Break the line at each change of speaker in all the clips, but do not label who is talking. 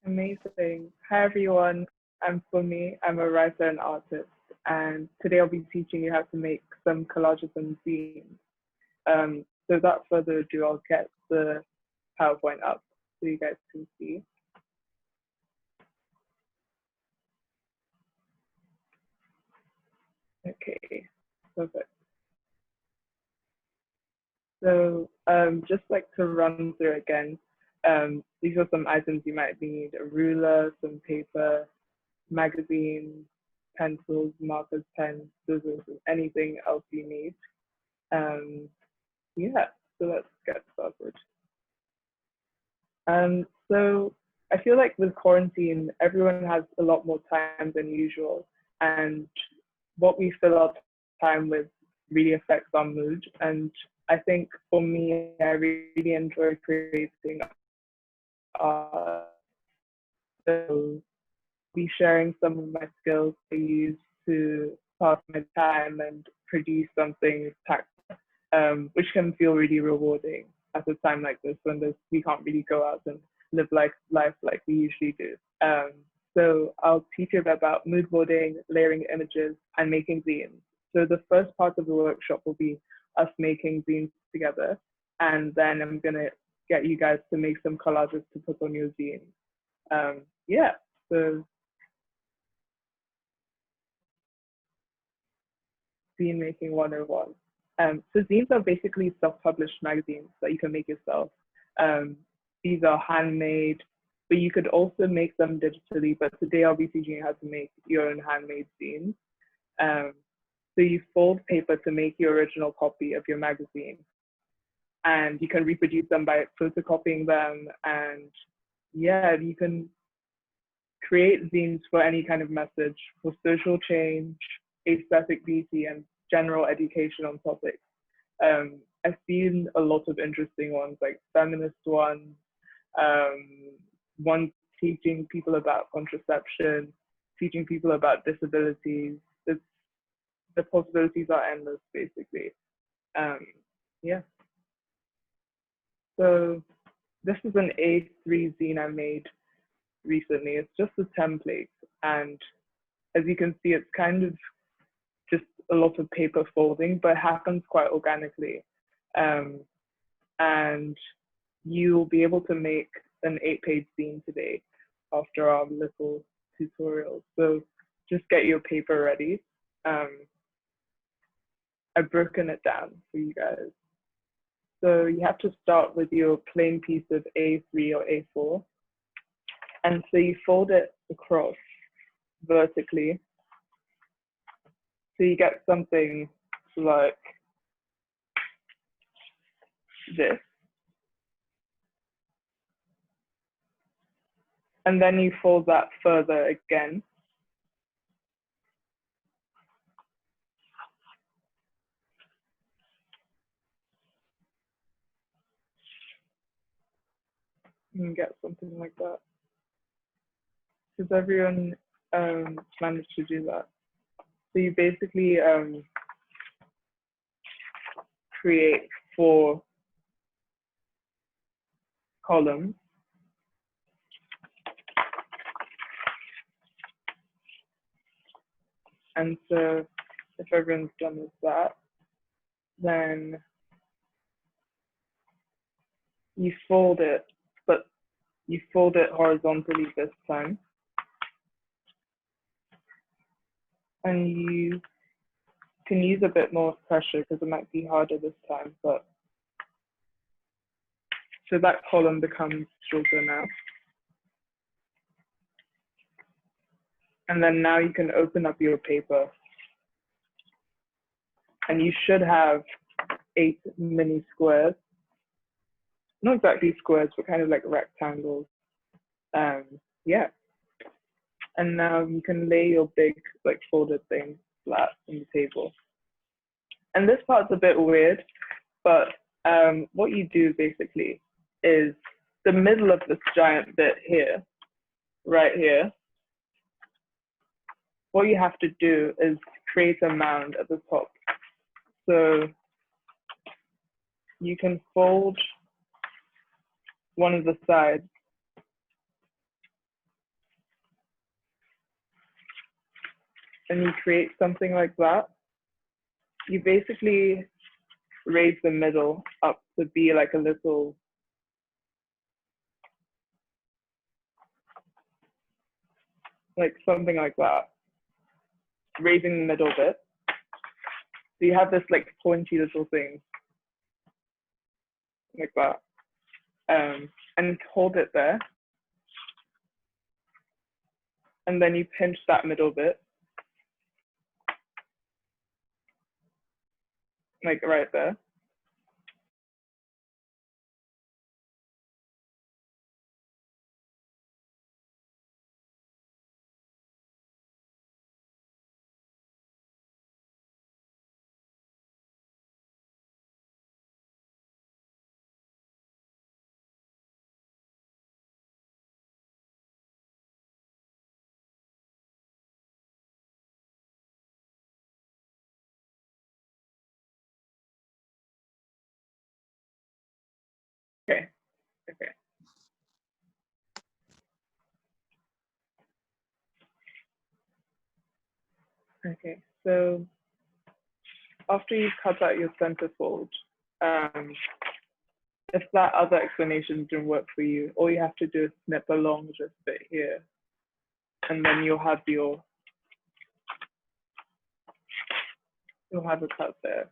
Amazing. Hi, everyone. I'm Funmi. I'm a writer and artist, and today I'll be teaching you how to make some collages and zines. So without further ado, I'll get the PowerPoint up so you guys can see. Okay, perfect. So just like to run through again, these are some items you might need: a ruler, some paper, magazines, pencils, markers, pens, scissors, and anything else you need. Yeah, so let's get started. So I feel like with quarantine, everyone has a lot more time than usual, and what we fill our time with really affects our mood. And I think for me, I really enjoy creating art. So be sharing some of my skills I use to pass my time and produce something tactile, which can feel really rewarding at a time like this when we can't really go out and live life like we usually do. So I'll teach you about mood boarding, layering images, and making zines. So the first part of the workshop will be us making zines together, and then I'm gonna get you guys to make some collages to put on your zine. Yeah, so zine making 101. So zines are basically self-published magazines that you can make yourself. These are handmade, but you could also make them digitally. But today I'll be teaching you how to make your own handmade zines. So you fold paper to make your original copy of your magazine, and you can reproduce them by photocopying them. And yeah, you can create zines for any kind of message, for social change, aesthetic beauty, and general education on topics. I've seen a lot of interesting ones, like feminist ones, ones teaching people about contraception, teaching people about disabilities. The possibilities are endless, basically. Yeah. So this is an A3 zine I made recently. It's just a template, and as you can see, it's kind of just a lot of paper folding, but it happens quite organically. And you'll be able to make an 8-page zine today after our little tutorial. So just get your paper ready. I've broken it down for you guys. So you have to start with your plain piece of A3 or A4. And so you fold it across vertically. So you get something like this. And then you fold that further again. And get something like that. Does everyone manage to do that? So you basically create 4 columns. And so if everyone's done with that, then you fold it, but you fold it horizontally this time. And you can use a bit more pressure because it might be harder this time, but so that column becomes shorter now. And then now you can open up your paper, and you should have 8 mini squares. Not exactly squares, but kind of like rectangles. Yeah. And now you can lay your big like folded thing flat on the table. And this part's a bit weird, but what you do basically is the middle of this giant bit here, right here, what you have to do is create a mound at the top. So you can fold one of the sides and you create something like that, you basically raise the middle up to be like a little, like something like that, raising the middle bit. So you have this like pointy little thing like that, and hold it there. And then you pinch that middle bit, like right there. Okay, okay. Okay, so after you've cut out your centerfold, if that other explanation didn't work for you, all you have to do is snip along this bit here, and then you'll have a cut there.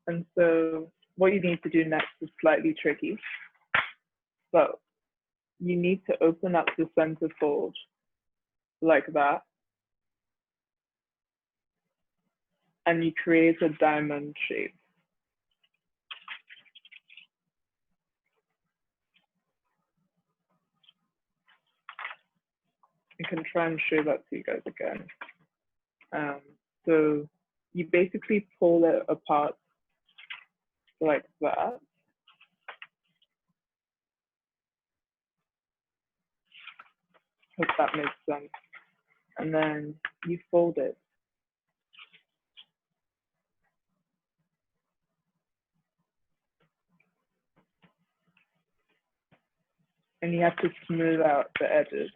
And so what you need to do next is slightly tricky. So you need to open up the centerfold like that, and you create a diamond shape. I can try and show that to you guys again. So you basically pull it apart like that. Hope that makes sense. And then you fold it. And you have to smooth out the edges.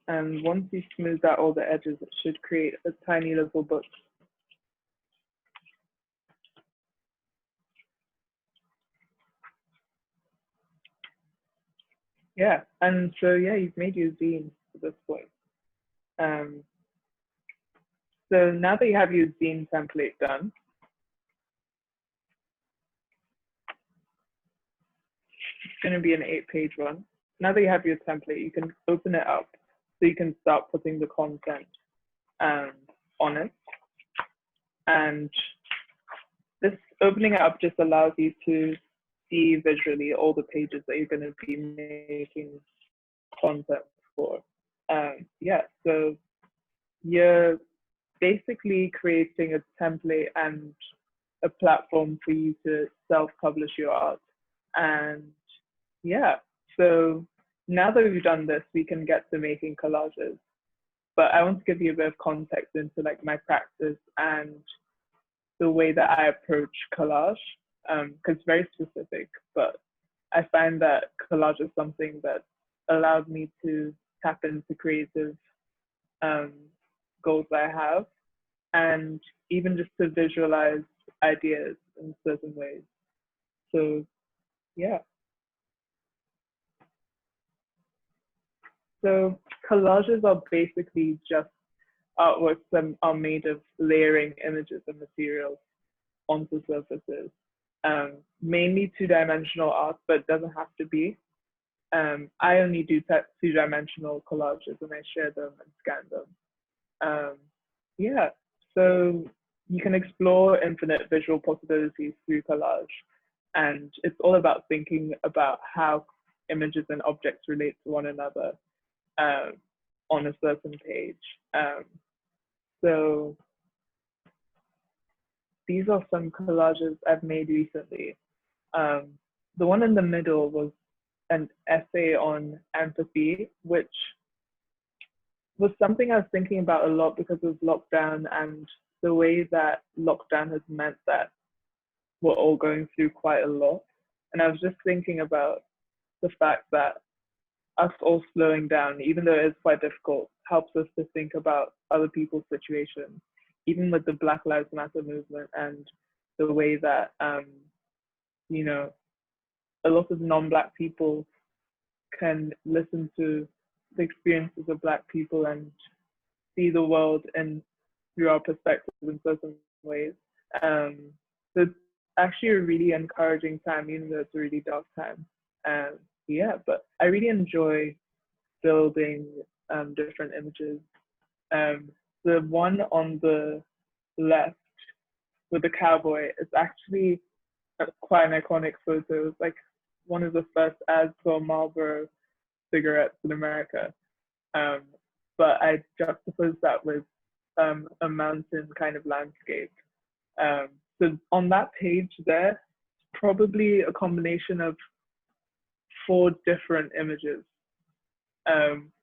And once you smooth out all the edges, it should create a tiny little book. Yeah, and so yeah, you've made your zine at this point. So now that you have your zine template done, it's going to be an 8-page one. Now that you have your template, you can open it up so you can start putting the content on it. And this opening it up just allows you to see visually all the pages that you're going to be making content for. Yeah, so you're basically creating a template and a platform for you to self-publish your art. And yeah, so now that we've done this, we can get to making collages. But I want to give you a bit of context into like my practice and the way that I approach collage, because it's very specific, but I find that collage is something that allows me to tap into creative goals that I have, and even just to visualize ideas in certain ways. So yeah. So collages are basically just artworks that are made of layering images and materials onto surfaces. Mainly two-dimensional art, but it doesn't have to be. I only do two-dimensional collages and I share them and scan them. Yeah, so you can explore infinite visual possibilities through collage. And it's all about thinking about how images and objects relate to one another on a certain page. So these are some collages I've made recently. The one in the middle was an essay on empathy, which was something I was thinking about a lot because of lockdown and the way that lockdown has meant that we're all going through quite a lot. And I was just thinking about the fact that us all slowing down, even though it's quite difficult, helps us to think about other people's situations, even with the Black Lives Matter movement and the way that, you know, a lot of non-Black people can listen to the experiences of Black people and see the world and through our perspectives in certain ways. So it's actually a really encouraging time, even though it's a really dark time. Yeah, but I really enjoy building different images. The one on the left with the cowboy is actually quite an iconic photo. It's like one of the first ads for Marlboro cigarettes in America. But I juxtaposed that with a mountain kind of landscape. So on that page there, probably a combination of 4 different images,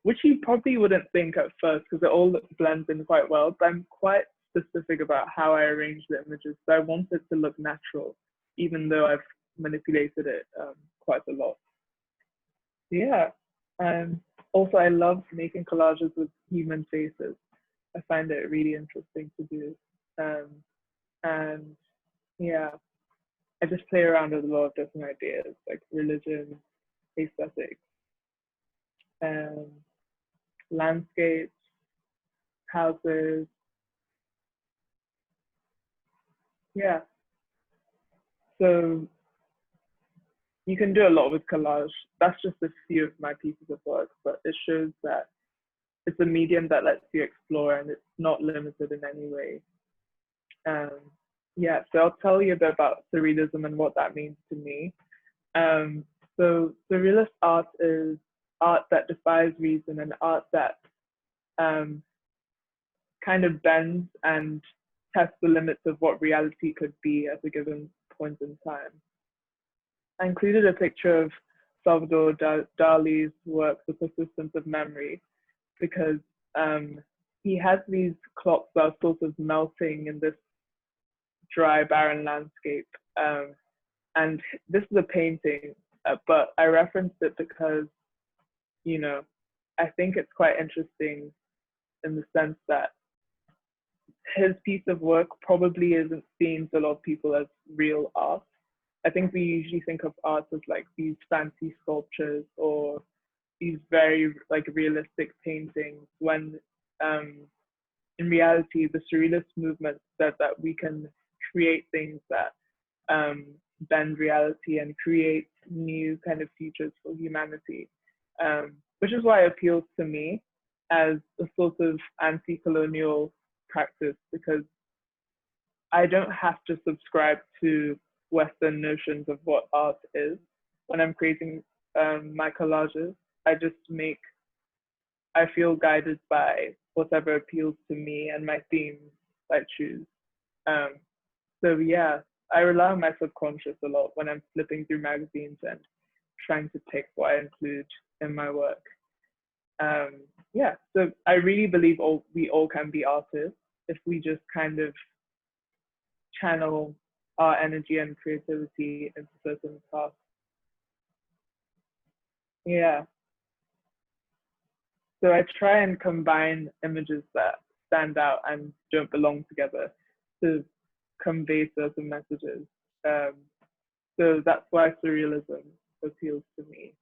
which you probably wouldn't think at first because it all blends in quite well, but I'm quite specific about how I arrange the images. So I want it to look natural, even though I've manipulated it quite a lot. Yeah. Also, I love making collages with human faces. I find it really interesting to do. And yeah, I just play around with a lot of different ideas like religion, aesthetics, landscapes, houses. Yeah. So you can do a lot with collage. That's just a few of my pieces of work, but it shows that it's a medium that lets you explore and it's not limited in any way. Yeah, so I'll tell you a bit about surrealism and what that means to me. So surrealist art is art that defies reason and art that kind of bends and tests the limits of what reality could be at a given point in time. I included a picture of Salvador Dali's work, The Persistence of Memory, because he has these clocks that are sort of melting in this dry, barren landscape. And this is a painting, but I referenced it because, you know, I think it's quite interesting in the sense that his piece of work probably isn't seen to a lot of people as real art. I think we usually think of art as like these fancy sculptures or these very like realistic paintings when in reality the surrealist movement said that we can create things that bend reality and create new kind of futures for humanity, which is why it appeals to me as a sort of anti-colonial practice, because I don't have to subscribe to Western notions of what art is when I'm creating my collages. I feel guided by whatever appeals to me and my themes I choose. So yeah, I rely on my subconscious a lot when I'm flipping through magazines and trying to pick what I include in my work. Yeah, so I really believe we all can be artists if we just kind of channel our energy and creativity into certain tasks. Yeah. So I try and combine images that stand out and don't belong together to convey certain messages. So that's why surrealism appeals to me.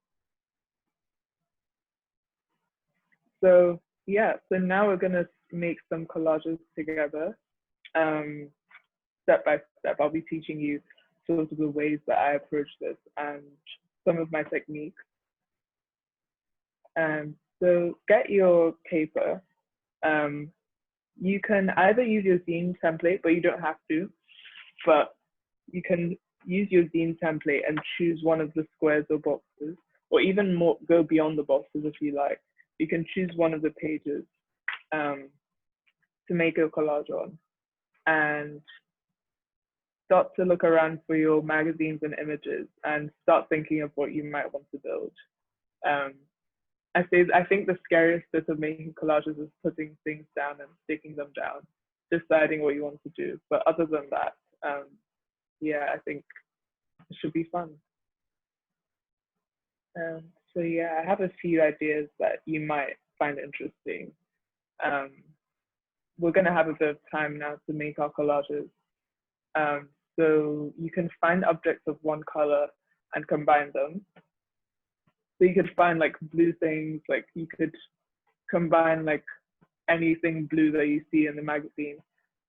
So yeah, so now we're gonna make some collages together. Step by step, I'll be teaching you sort of the ways that I approach this and some of my techniques. So get your paper. You can either use your zine template, but you don't have to. But you can use your zine template and choose one of the squares or boxes, or even more, go beyond the boxes if you like. You can choose one of the pages to make a collage on, and start to look around for your magazines and images and start thinking of what you might want to build. I think the scariest bit of making collages is putting things down and sticking them down, deciding what you want to do. But other than that, yeah, I think it should be fun. Um, so yeah, I have a few ideas that you might find interesting. Um, we're gonna have a bit of time now to make our collages. Um, so you can find objects of one color and combine them. So you could find like blue things, like you could combine like anything blue that you see in the magazine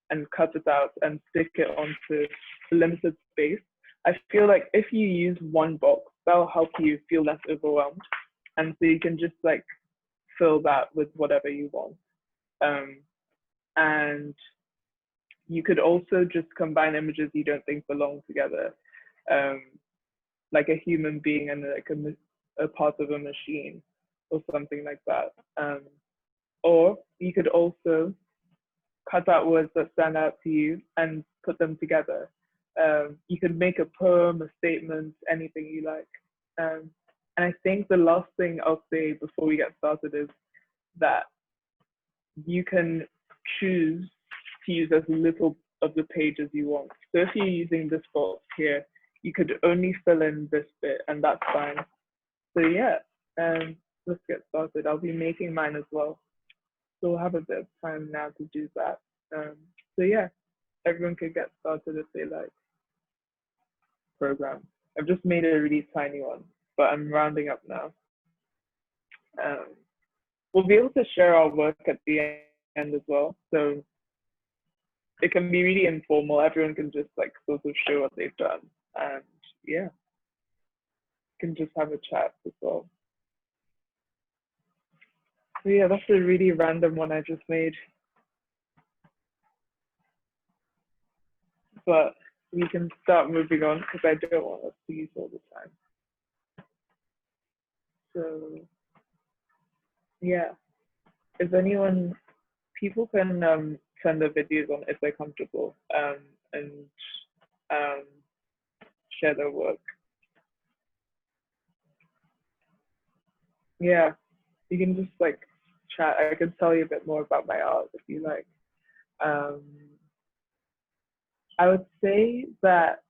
and cut it out and stick it onto a limited space. I feel like if you use one box, that'll help you feel less overwhelmed. And so you can just like fill that with whatever you want. Um, and you could also just combine images you don't think belong together, um, like a human being and like a part of a machine or something like that. Or you could also cut out words that stand out to you and put them together. You could make a poem, a statement, anything you like. And I think the last thing I'll say before we get started is that you can choose to use as little of the page as you want. So if you're using this box here, you could only fill in this bit and that's fine. So yeah, let's get started. I'll be making mine as well. So we'll have a bit of time now to do that. So yeah, everyone can get started if they like. Program. I've just made a really tiny one, but I'm rounding up now. Um, we'll be able to share our work at the end as well. So it can be really informal. Everyone can just like sort of show what they've done. And yeah, can just have a chat as well. So yeah, that's a really random one I just made. But we can start moving on because I don't want us to use all the time. So yeah, if anyone, people can send their videos on if they're comfortable and um, share their work. Yeah, you can just like chat. I can tell you a bit more about my art if you like. Um, I would say that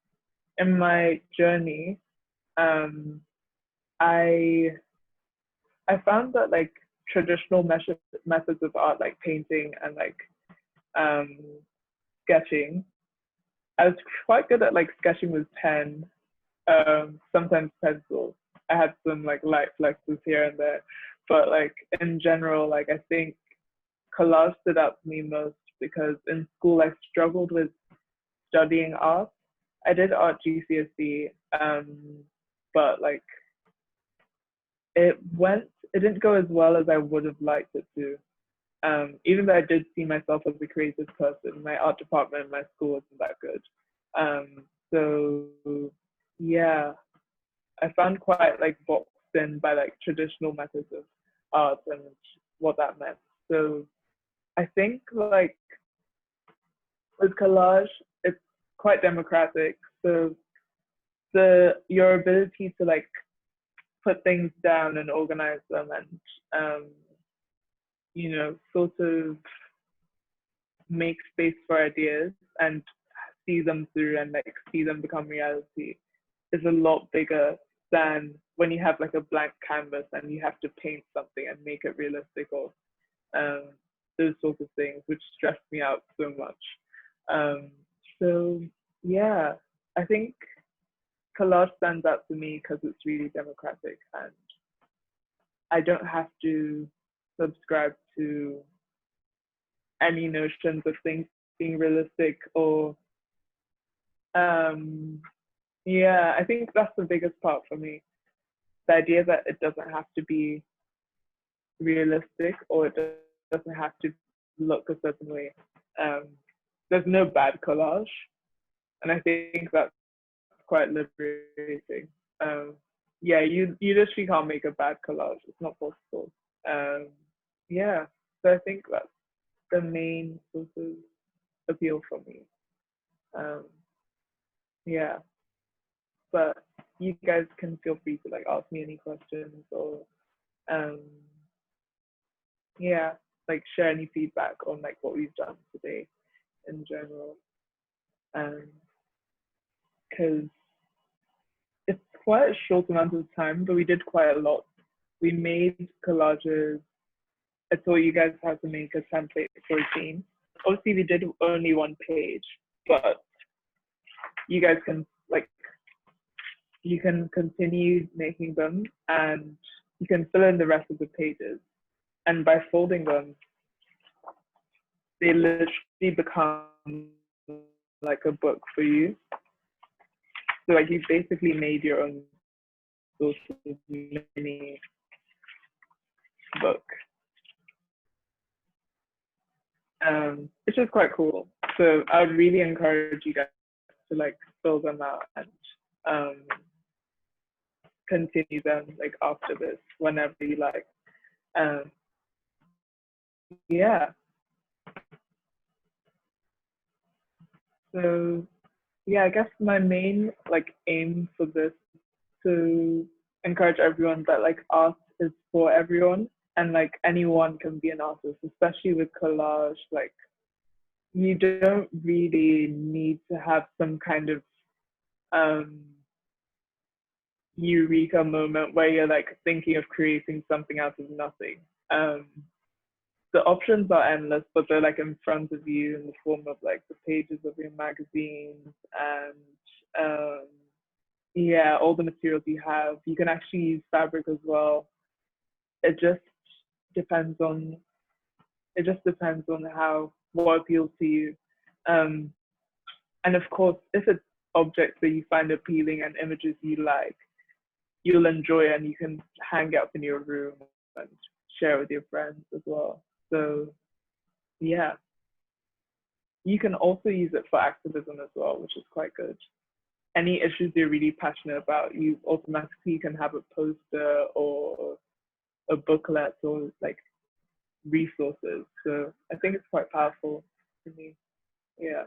in my journey, um, I I found that like traditional methods of art, like painting and like um, sketching, I was quite good at like sketching with pen, sometimes pencil. I had some like light flexes here and there, but like in general, like I think collage stood out to me most because in school I struggled with studying art. I did art GCSE, but like it didn't go as well as I would have liked it to. Even though I did see myself as a creative person, my art department in my school wasn't that good. So yeah, I found quite like boxed in by like traditional methods of art and what that meant. So I think like with collage, it's quite democratic. So your ability to like put things down and organize them and sort of make space for ideas and see them through and like see them become reality is a lot bigger than when you have like a blank canvas and you have to paint something and make it realistic or um, those sorts of things, which stress me out so much. So yeah, I think collage stands out to me because it's really democratic and I don't have to subscribe to any notions of things being realistic or yeah, I think that's the biggest part for me. The idea that it doesn't have to be realistic or it doesn't have to look a certain way. Um, there's no bad collage, and I think that's quite liberating. Um, yeah, you literally can't make a bad collage. It's not possible. Um, yeah, so I think that's the main sort of appeal for me. Um, yeah, but you guys can feel free to like ask me any questions or um, yeah, like share any feedback on like what we've done today in general. Because it's quite a short amount of time, but we did quite a lot. We made collages. I taught you guys how to make a template for a zine. Obviously, we did only one page, but you guys can you can continue making them, and you can fill in the rest of the pages. And by folding them, they literally become like a book for you. So like you basically made your own sort of mini book, which is quite cool. So I would really encourage you guys to like fill them out and continue them like after this, whenever you like. Yeah. So yeah, I guess my main like aim for this to encourage everyone that like art is for everyone, and like anyone can be an artist, especially with collage. Like you don't really need to have some kind of eureka moment where you're like thinking of creating something out of nothing. The options are endless, but they're like in front of you in the form of like the pages of your magazines and yeah, all the materials you have. You can actually use fabric as well. It just depends on how what appeals to you. And of course, if it's objects that you find appealing and images you like, you'll enjoy it and you can hang it up in your room and share with your friends as well. So yeah, you can also use it for activism as well, which is quite good. Any issues you're really passionate about, you automatically can have a poster or a booklet or like resources. So I think it's quite powerful for me. Yeah.